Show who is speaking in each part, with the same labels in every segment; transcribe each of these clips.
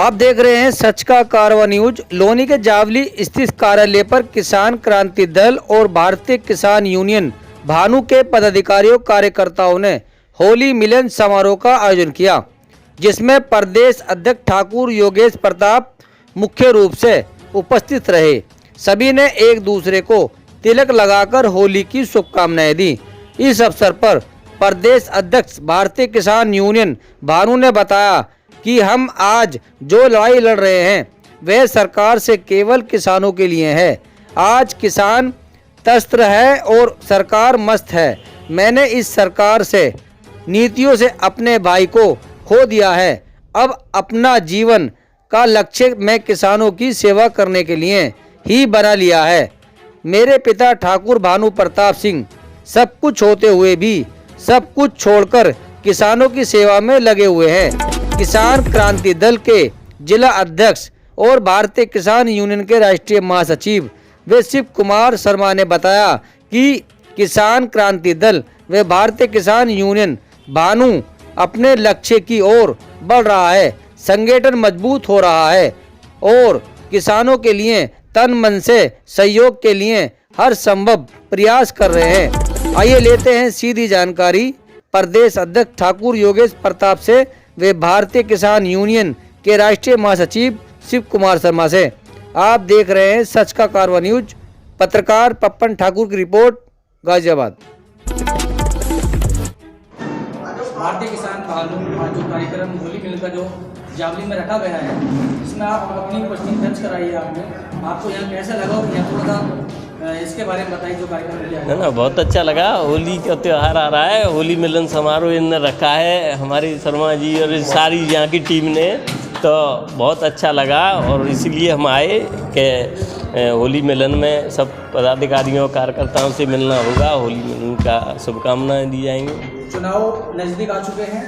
Speaker 1: आप देख रहे हैं सच का कारवा न्यूज। लोनी के जावली स्थित कार्यालय पर किसान क्रांति दल और भारतीय किसान यूनियन भानु के पदाधिकारियों कार्यकर्ताओं ने होली मिलन समारोह का आयोजन किया, जिसमें प्रदेश अध्यक्ष ठाकुर योगेश प्रताप मुख्य रूप से उपस्थित रहे। सभी ने एक दूसरे को तिलक लगाकर होली की शुभकामनाएं दी। इस अवसर पर प्रदेश अध्यक्ष भारतीय किसान यूनियन भानु ने बताया कि हम आज जो लड़ाई लड़ रहे हैं वह सरकार से केवल किसानों के लिए है। आज किसान त्रस्त है और सरकार मस्त है। मैंने इस सरकार से नीतियों से अपने भाई को खो दिया है। अब अपना जीवन का लक्ष्य मैं किसानों की सेवा करने के लिए ही बना लिया है। मेरे पिता ठाकुर भानु प्रताप सिंह सब कुछ होते हुए भी सब कुछ छोड़कर किसानों की सेवा में लगे हुए हैं। किसान क्रांति दल के जिला अध्यक्ष और भारतीय किसान यूनियन के राष्ट्रीय महासचिव व शिव कुमार शर्मा ने बताया कि किसान क्रांति दल व भारतीय किसान यूनियन भानु अपने लक्ष्य की ओर बढ़ रहा है। संगठन मजबूत हो रहा है और किसानों के लिए तन मन से सहयोग के लिए हर संभव प्रयास कर रहे हैं। आइए लेते हैं सीधी जानकारी प्रदेश अध्यक्ष ठाकुर योगेश प्रताप से वे भारतीय किसान यूनियन के राष्ट्रीय महासचिव शिव कुमार शर्मा से। आप देख रहे हैं सच का कारवा न्यूज। पत्रकार पप्पन ठाकुर की रिपोर्ट, गाजियाबाद।
Speaker 2: भारतीय किसान भानु जो कार्यक्रम होली मिलन का जो जावली में रखा गया है, इसमें आप अपनी उपस्थिति दर्ज कराइए। आपको यहाँ कैसा लगा और यहाँ थोड़ा सा इसके बारे में बताइए जो कार्यक्रम किया है।
Speaker 3: ना बहुत अच्छा लगा। होली का त्यौहार आ रहा है, होली मिलन समारोह इन्होंने रखा है हमारी शर्मा जी और सारी यहाँ की टीम ने, तो बहुत अच्छा लगा और इसीलिए हम आए कि होली मिलन में सब पदाधिकारियों कार्यकर्ताओं से मिलना होगा। होली मिलन का शुभकामनाएं दी जाएंगी।
Speaker 2: चुनाव नज़दीक आ चुके हैं,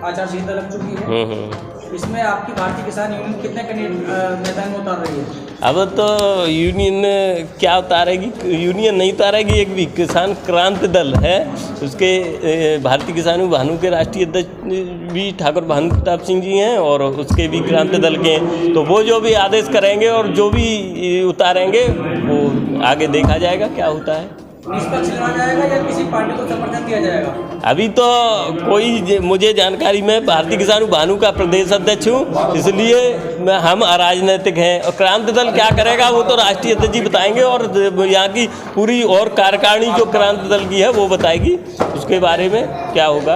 Speaker 2: आचार संहिता लग चुकी है। इसमें आपकी भारतीय किसान यूनियन कितने कैंडिडेट मैदान में उतार रही है?
Speaker 3: अब तो यूनियन क्या उतारेगी, यूनियन नहीं उतारेगी। एक भी किसान क्रांति दल है, उसके भारतीय किसान भानु के राष्ट्रीय अध्यक्ष भी ठाकुर भानु प्रताप सिंह जी हैं और उसके भी क्रांति दल के हैं। तो वो जो भी आदेश करेंगे और जो भी उतारेंगे वो आगे देखा जाएगा क्या होता है।
Speaker 2: निष्पक्ष चुना जाएगा या किसी पार्टी को समर्थन दिया जाएगा?
Speaker 3: अभी तो कोई मुझे जानकारी में भारतीय किसान भानु का प्रदेश अध्यक्ष हूँ, इसलिए हम अराजनैतिक हैं। और क्रांति दल क्या करेगा वो तो राष्ट्रीय अध्यक्ष जी बताएंगे और यहाँ की पूरी और कार्यकारिणी जो क्रांति दल की है वो बताएगी उसके बारे में क्या होगा।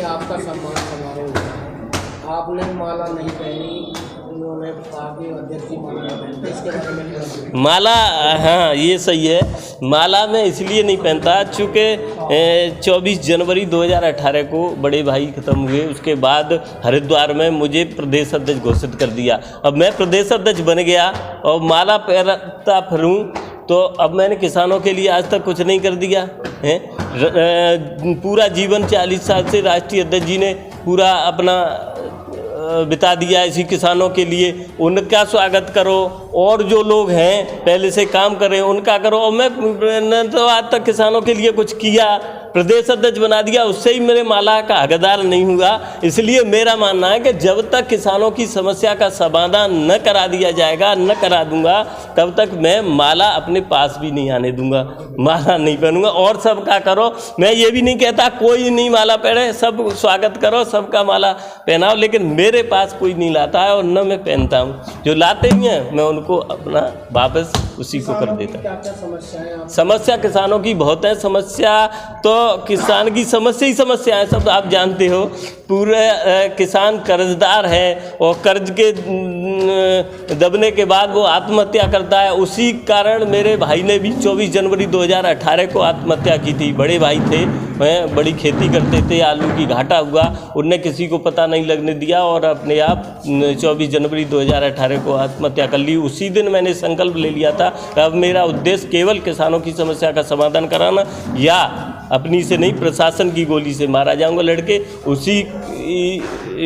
Speaker 4: आपका सम्मान समारोह, आपने माला नहीं पहनी, उन्होंने
Speaker 3: माला, हाँ ये सही है। माला में इसलिए नहीं पहनता चूँकि 24 जनवरी 2018 को बड़े भाई ख़त्म हुए, उसके बाद हरिद्वार में मुझे प्रदेश अध्यक्ष घोषित कर दिया। अब मैं प्रदेश अध्यक्ष बन गया और माला पहनता फिरूँ तो अब मैंने किसानों के लिए आज तक कुछ नहीं कर दिया है। पूरा जीवन 40 साल से राष्ट्रीय अध्यक्ष जी ने पूरा अपना बिता दिया इसी किसानों के लिए। उनका स्वागत करो और जो लोग हैं पहले से काम कर रहे हैं उनका करो। और मैं तो आज तक किसानों के लिए कुछ किया, प्रदेश अध्यक्ष बना दिया, उससे ही मेरे माला का हकदार नहीं हुआ। इसलिए मेरा मानना है कि जब तक किसानों की समस्या का समाधान न करा दिया जाएगा, न करा दूंगा, तब तक मैं माला अपने पास भी नहीं आने दूंगा, माला नहीं पहनूंगा। और सबका करो, मैं ये भी नहीं कहता कोई नहीं माला पहने, सब स्वागत करो, सबका माला पहनाओ, लेकिन मेरे पास कोई नहीं लाता है और न मैं पहनता हूँ। जो लाते ही हैं मैं उनको अपना वापस उसी को कर देता हूँ। समस्या किसानों की बहुत है। समस्या तो किसान की समस्या ही समस्या है, सब आप जानते हो। पूरे किसान कर्जदार है और कर्ज के दबने के बाद वो आत्महत्या करता है। उसी कारण मेरे भाई ने भी 24 जनवरी 2018 को आत्महत्या की थी। बड़े भाई थे, वह बड़ी खेती करते थे, आलू की घाटा हुआ, उनने किसी को पता नहीं लगने दिया और अपने आप 24 जनवरी 2018 को आत्महत्या कर ली। उसी दिन मैंने संकल्प ले लिया था कि अब मेरा उद्देश्य केवल किसानों की समस्या का समाधान कराना, या अपनी से नहीं प्रशासन की गोली से मारा जाऊंगा लड़के। उसी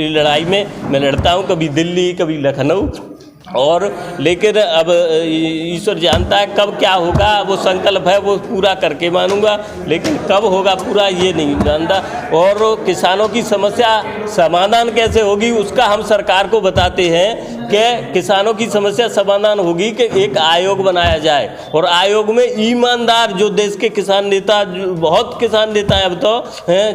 Speaker 3: लड़ाई में मैं लड़ता हूं, कभी दिल्ली, कभी लखनऊ, और लेकिन अब ईश्वर जानता है कब क्या होगा, वो संकल्प है वो पूरा करके मानूंगा, लेकिन कब होगा पूरा ये नहीं जानता। और किसानों की समस्या समाधान कैसे होगी उसका हम सरकार को बताते हैं कि किसानों की समस्या समाधान होगी कि एक आयोग बनाया जाए, और आयोग में ईमानदार जो देश के किसान नेता, बहुत किसान नेता हैं अब तो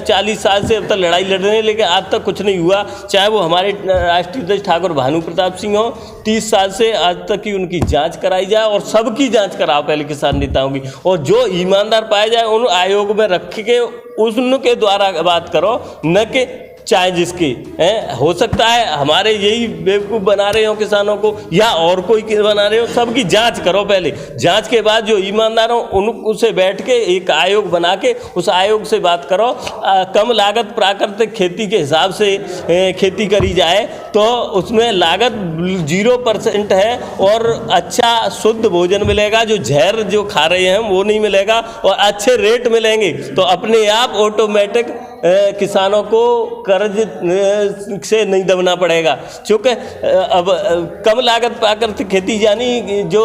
Speaker 3: 40 साल से अब तक लड़ाई लड़ रहे हैं, लेकिन आज तक कुछ नहीं हुआ। चाहे वो हमारे राष्ट्रीय अध्यक्ष ठाकुर भानु प्रताप सिंह हो, 30 साल से आज तक की उनकी जांच कराई जाए, और सबकी जांच कराओ पहले किसान नेताओं की, और जो ईमानदार पाए जाए उन आयोग में रख के उनके द्वारा बात करो, न कि चाहे जिसकी हो सकता है हमारे यही बेवकूफ़ बना रहे हो किसानों को, या और कोई बना रहे हो, सबकी जांच करो पहले। जांच के बाद जो ईमानदार हो उनसे बैठ के एक आयोग बना के उस आयोग से बात करो। कम लागत प्राकृतिक खेती के हिसाब से खेती करी जाए तो उसमें लागत 0% है, और अच्छा शुद्ध भोजन मिलेगा, जो जहर जो खा रहे हैं वो नहीं मिलेगा, और अच्छे रेट मिलेंगे, तो अपने आप ऑटोमेटिक किसानों को कर्ज से नहीं दबना पड़ेगा। क्योंकि अब कम लागत प्राकृतिक खेती यानी जो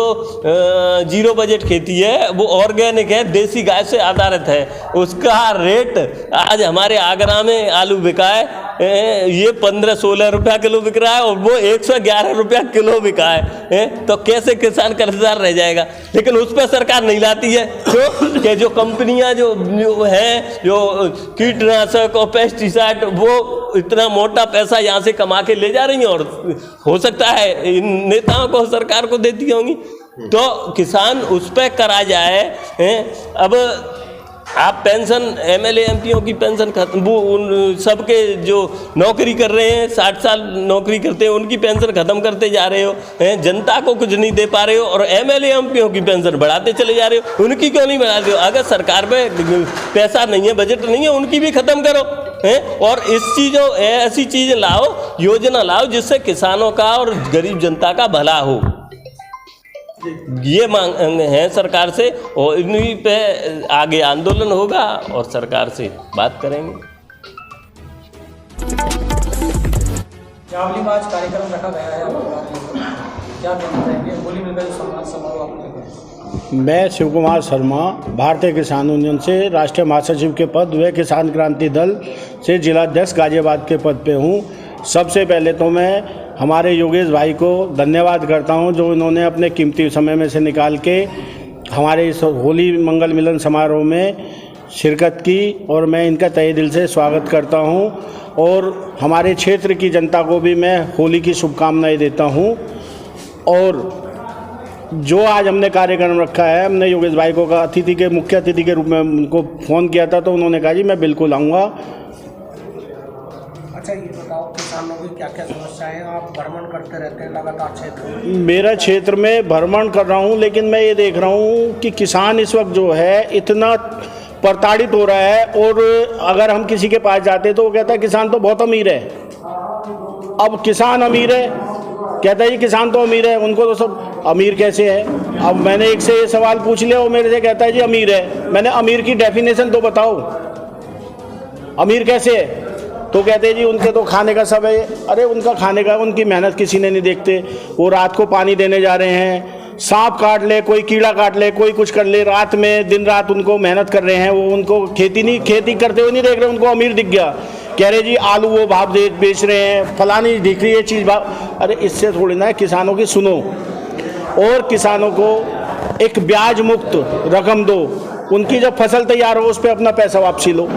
Speaker 3: 0 बजट खेती है वो ऑर्गेनिक है, देसी गाय से आधारित है, उसका रेट आज हमारे आगरा में आलू बिका है ये 15-16 रुपया किलो बिक रहा है, और वो 111 रुपया किलो बिका है। तो कैसे किसान कर्जदार रह जाएगा? लेकिन उस पर सरकार नहीं लाती है, कि जो कंपनियां जो हैं, जो कीटनाशक और पेस्टिसाइड, वो इतना मोटा पैसा यहाँ से कमा के ले जा रही हैं, और हो सकता है इन नेताओं को सरकार को देती होंगी। तो किसान उस पर करा जाए। अब आप पेंशन, एमएलए एमपीओ की पेंशन खत्म, वो उन सबके जो नौकरी कर रहे हैं 60 साल नौकरी करते हैं उनकी पेंशन ख़त्म करते जा रहे हो, जनता को कुछ नहीं दे पा रहे हो, और एमएलए एमपीओ की पेंशन बढ़ाते चले जा रहे हो। उनकी क्यों नहीं बढ़ाते हो? अगर सरकार में पैसा नहीं है, बजट नहीं है, उनकी भी ख़त्म करो। और इस चीज़ों ऐसी चीज़ लाओ, योजना लाओ जिससे किसानों का और गरीब जनता का भला हो। ये मांग है सरकार से, और इन्हीं पे आगे आंदोलन होगा और सरकार से बात करेंगे।
Speaker 2: जावली में आज कार्यक्रम रखा गया है, क्या कहना चाहेंगे? होली मिलकर जो सम्मान समारोह आपने?
Speaker 5: मैं शिव कुमार शर्मा भारतीय किसान यूनियन से राष्ट्रीय महासचिव के पद व किसान क्रांति दल से जिलाध्यक्ष गाजियाबाद के पद पे हूँ। सबसे पहले तो मैं हमारे योगेश भाई को धन्यवाद करता हूं, जो इन्होंने अपने कीमती समय में से निकाल के हमारे इस होली मंगल मिलन समारोह में शिरकत की, और मैं इनका तहे दिल से स्वागत करता हूं। और हमारे क्षेत्र की जनता को भी मैं होली की शुभकामनाएं देता हूं। और जो आज हमने कार्यक्रम रखा है, हमने योगेश भाई को मुख्य अतिथि के रूप में उनको फ़ोन किया था, तो उन्होंने कहा जी मैं बिल्कुल आऊँगा।
Speaker 4: अच्छा, ये बताओ किसानों की क्या क्या समस्याएं हैं? आप भ्रमण करते रहते हैं लगातार क्षेत्र में।
Speaker 5: मेरा क्षेत्र में भ्रमण कर रहा हूं, लेकिन मैं ये देख रहा हूं कि किसान इस वक्त जो है इतना प्रताड़ित हो रहा है, और अगर हम किसी के पास जाते हैं तो वो कहता है किसान तो बहुत अमीर है। अब किसान अमीर है, कहता है जी किसान तो अमीर है, उनको तो सब अमीर कैसे है? अब मैंने एक से ये सवाल पूछ लिया, वो मेरे से कहता है जी अमीर है। मैंने अमीर की डेफिनेशन तो बताओ, अमीर कैसे है? तो कहते हैं जी उनके तो खाने का सब है। अरे उनका खाने का, उनकी मेहनत किसी ने नहीं देखते। वो रात को पानी देने जा रहे हैं, सांप काट ले, कोई कीड़ा काट ले, कोई कुछ कर ले, रात में दिन रात उनको मेहनत कर रहे हैं। वो उनको खेती करते हुए नहीं देख रहे, उनको अमीर दिख गया। कह रहे जी आलू वो भाव बेच रहे हैं, फलानी दिख रही है चीज़ भाव। अरे इससे थोड़ी ना है, किसानों की सुनो, और किसानों को एक ब्याज मुक्त रकम दो, उनकी जब फसल तैयार हो उस पर अपना पैसा वापसी लो।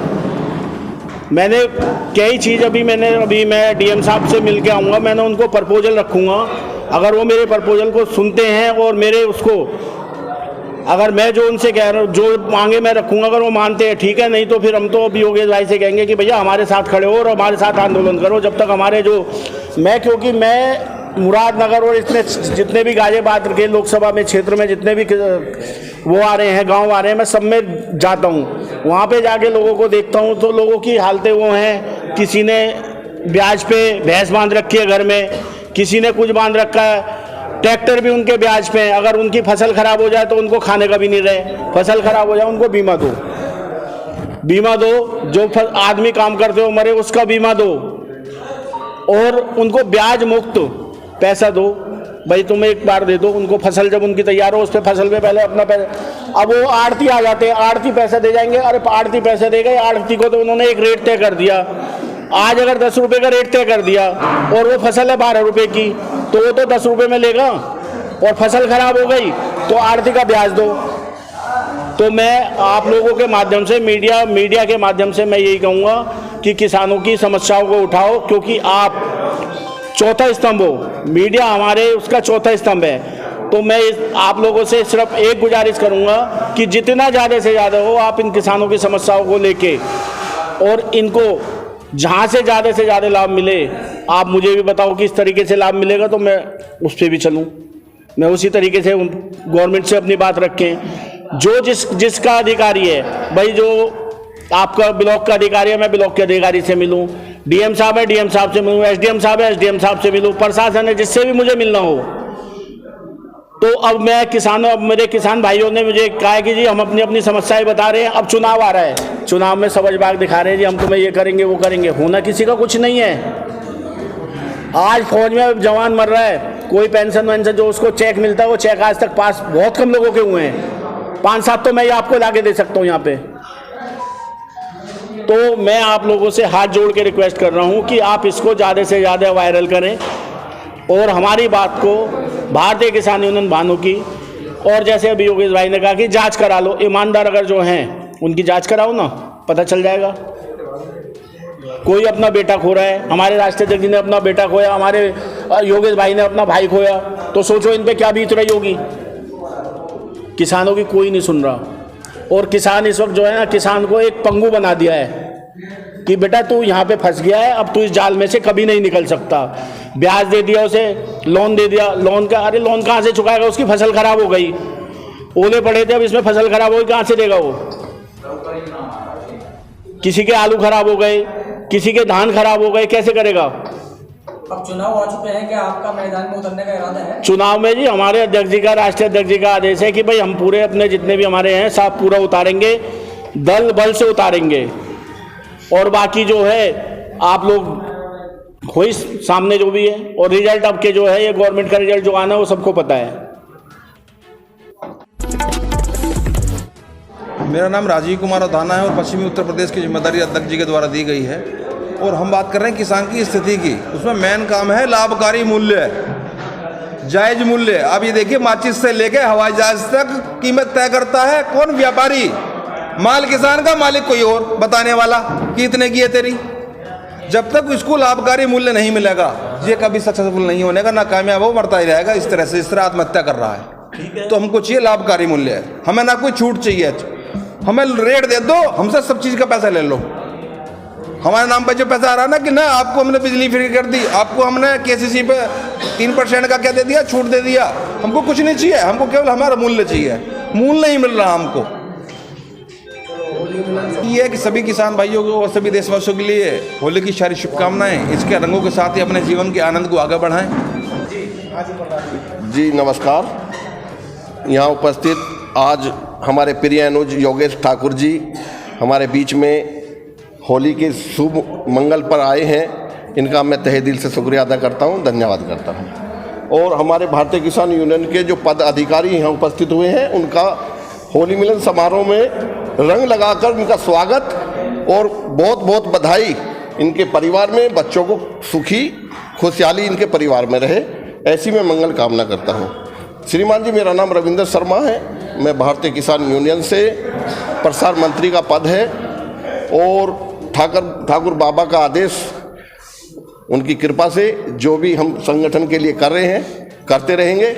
Speaker 5: मैंने कई चीज़ अभी मैं डीएम साहब से मिल के आऊँगा, मैंने उनको प्रपोजल रखूँगा। अगर वो मेरे प्रपोजल को सुनते हैं और मेरे उसको, अगर मैं जो उनसे कह रहा हूँ, जो मांगे मैं रखूँगा, अगर वो मानते हैं ठीक है, नहीं तो फिर हम तो अभी योगेश भाई से कहेंगे कि भैया हमारे साथ खड़े हो और हमारे साथ आंदोलन करो, जब तक हमारे जो क्योंकि मैं मुरादनगर और इसमें जितने भी गाजियाबाद के लोकसभा में क्षेत्र में जितने भी वो आ रहे हैं, गांव आ रहे हैं, मैं सब में जाता हूँ। वहाँ पे जाके लोगों को देखता हूँ तो लोगों की हालतें वो हैं, किसी ने ब्याज पे भैंस बांध रखी है घर में, किसी ने कुछ बांध रखा है, ट्रैक्टर भी उनके ब्याज पे हैं। अगर उनकी फसल खराब हो जाए तो उनको खाने का भी नहीं रहे, फसल खराब हो जाए उनको बीमा दो, जो आदमी काम करते हो मरे उसका बीमा दो, और उनको ब्याज मुक्त पैसा दो। भाई तुम एक बार दे दो उनको, फसल जब उनकी तैयार हो उस पर फसल पे पहले अपना पैसा। अब वो आड़ती आ जाते हैं, आड़ती पैसा दे जाएंगे, अरे आड़ती पैसे दे गए, आड़ती को तो उन्होंने एक रेट तय कर दिया। आज अगर 10 रुपये का रेट तय कर दिया और वो फसल है 12 रुपये की, तो वो तो 10 रुपये में लेगा, और फसल खराब हो गई तो आड़ती का ब्याज दो। तो मैं आप लोगों के माध्यम से, मीडिया के माध्यम से मैं यही कहूँगा कि किसानों की समस्याओं को उठाओ, क्योंकि आप चौथा स्तंभ हो, मीडिया हमारे उसका चौथा स्तंभ है। तो मैं आप लोगों से सिर्फ एक गुजारिश करूँगा कि जितना ज़्यादा से ज़्यादा हो आप इन किसानों की समस्याओं को लेके, और इनको जहाँ से ज़्यादा लाभ मिले आप मुझे भी बताओ किस तरीके से लाभ मिलेगा, तो मैं उस पर भी चलूँ। मैं उसी तरीके से गवर्नमेंट से अपनी बात रखें। जो जिसका अधिकारी है, भाई जो आपका ब्लॉक का अधिकारी है मैं ब्लॉक के अधिकारी से मिलूँ, डीएम साहब है डीएम साहब से मिलूँ, एसडीएम साहब है एसडीएम साहब से मिलूँ, प्रशासन है जिससे भी मुझे मिलना हो। तो अब मेरे किसान भाइयों ने मुझे कहा है कि जी हम अपनी अपनी समस्याएं बता रहे हैं। अब चुनाव आ रहा है, चुनाव में समझबाग दिखा रहे हैं जी हम तुम्हें ये करेंगे वो करेंगे। होना किसी का कुछ नहीं है। आज फौज में जवान मर रहा है, कोई पेंशन वेंशन जो उसको चेक मिलता है वो चेक आज तक पास बहुत कम लोगों के हुए हैं। 5-7 तो मैं आपको लाके दे सकता हूँ यहाँ पे। तो मैं आप लोगों से हाथ जोड़ के रिक्वेस्ट कर रहा हूँ कि आप इसको ज़्यादा से ज़्यादा वायरल करें और हमारी बात को भारतीय किसान यूनियन भानु की, और जैसे अभी योगेश भाई ने कहा कि जांच करा लो, ईमानदार अगर जो हैं उनकी जांच कराओ ना, पता चल जाएगा। कोई अपना बेटा खो रहा है, हमारे राष्ट्रीय अध्यक्ष जी ने अपना बेटा खोया, हमारे योगेश भाई ने अपना भाई खोया, तो सोचो इन पे क्या बीत रही होगी। किसानों की कोई नहीं सुन रहा, और किसान इस वक्त जो है ना, किसान को एक पंगु बना दिया है कि बेटा तू यहाँ पे फंस गया है, अब तू इस जाल में से कभी नहीं निकल सकता। ब्याज दे दिया उसे, लोन दे दिया, लोन का अरे लोन कहाँ से चुकाएगा, उसकी फसल खराब हो गई, ओले पड़े थे, अब इसमें फसल खराब हो गई, कहाँ से देगा वो। किसी के आलू खराब हो गए, किसी के धान खराब हो गए, कैसे करेगा।
Speaker 2: अब चुनाव आ चुके हैं, क्या आपका मैदान में उतरने का इरादा है?
Speaker 5: चुनाव में जी हमारे अध्यक्ष जी का, राष्ट्रीय अध्यक्ष जी का आदेश है कि भाई हम पूरे अपने जितने भी हमारे हैं सब पूरा उतारेंगे, दल बल से उतारेंगे। और बाकी जो है आप लोग हुई सामने जो भी है, और रिजल्ट अब के जो है ये गवर्नमेंट का रिजल्ट जो आना है वो सबको पता है।
Speaker 6: मेरा नाम राजीव कुमार अधाना है और पश्चिमी उत्तर प्रदेश की जिम्मेदारी अध्यक्ष जी के द्वारा दी गई है। और हम बात कर रहे हैं किसान की स्थिति की, उसमें मेन काम है लाभकारी मूल्य, जायज मूल्य। अब ये देखिए माचिस से लेके हवाई जहाज तक कीमत तय करता है कौन? व्यापारी। माल किसान का, मालिक कोई और बताने वाला कि इतने की है तेरी। जब तक इसको लाभकारी मूल्य नहीं मिलेगा ये कभी सक्सेसफुल नहीं होने का, ना कामयाब हो, मरता ही रहेगा इस तरह से। इस तरह आत्महत्या कर रहा है। तो हमको चाहिए लाभकारी मूल्य है, हमें ना कोई छूट चाहिए, हमें रेट दे दो, हमसे सब चीज़ का पैसा ले लो। हमारे नाम पर जो पैसा आ रहा है ना कि ना आपको हमने बिजली फ्री कर दी, आपको हमने केसीसी पे 3% का क्या दे दिया, छूट दे दिया। हमको कुछ नहीं चाहिए, हमको केवल हमारा मूल्य चाहिए। मूल्य नहीं मिल रहा हमको। ये है कि सभी किसान भाइयों को और सभी देशवासियों के लिए होली की सारी शुभकामनाएं। इसके रंगों के साथ ही अपने जीवन के आनंद को आगे बढ़ाएं।
Speaker 7: जी नमस्कार। यहाँ उपस्थित आज हमारे प्रिय अनुज योगेश ठाकुर जी हमारे बीच में होली के शुभ मंगल पर आए हैं। इनका मैं तहे दिल से शुक्रिया अदा करता हूँ, धन्यवाद करता हूँ। और हमारे भारतीय किसान यूनियन के जो पद अधिकारी यहाँ उपस्थित हुए हैं उनका होली मिलन समारोह में रंग लगाकर उनका स्वागत और बहुत बहुत बधाई। इनके परिवार में बच्चों को सुखी खुशहाली इनके परिवार में रहे, ऐसी मैं मंगल कामना करता हूँ। श्रीमान जी, मेरा नाम रविंद्र शर्मा है, मैं भारतीय किसान यूनियन से प्रसार मंत्री का पद है और ठाकुर बाबा का आदेश, उनकी कृपा से जो भी हम संगठन के लिए कर रहे हैं करते रहेंगे।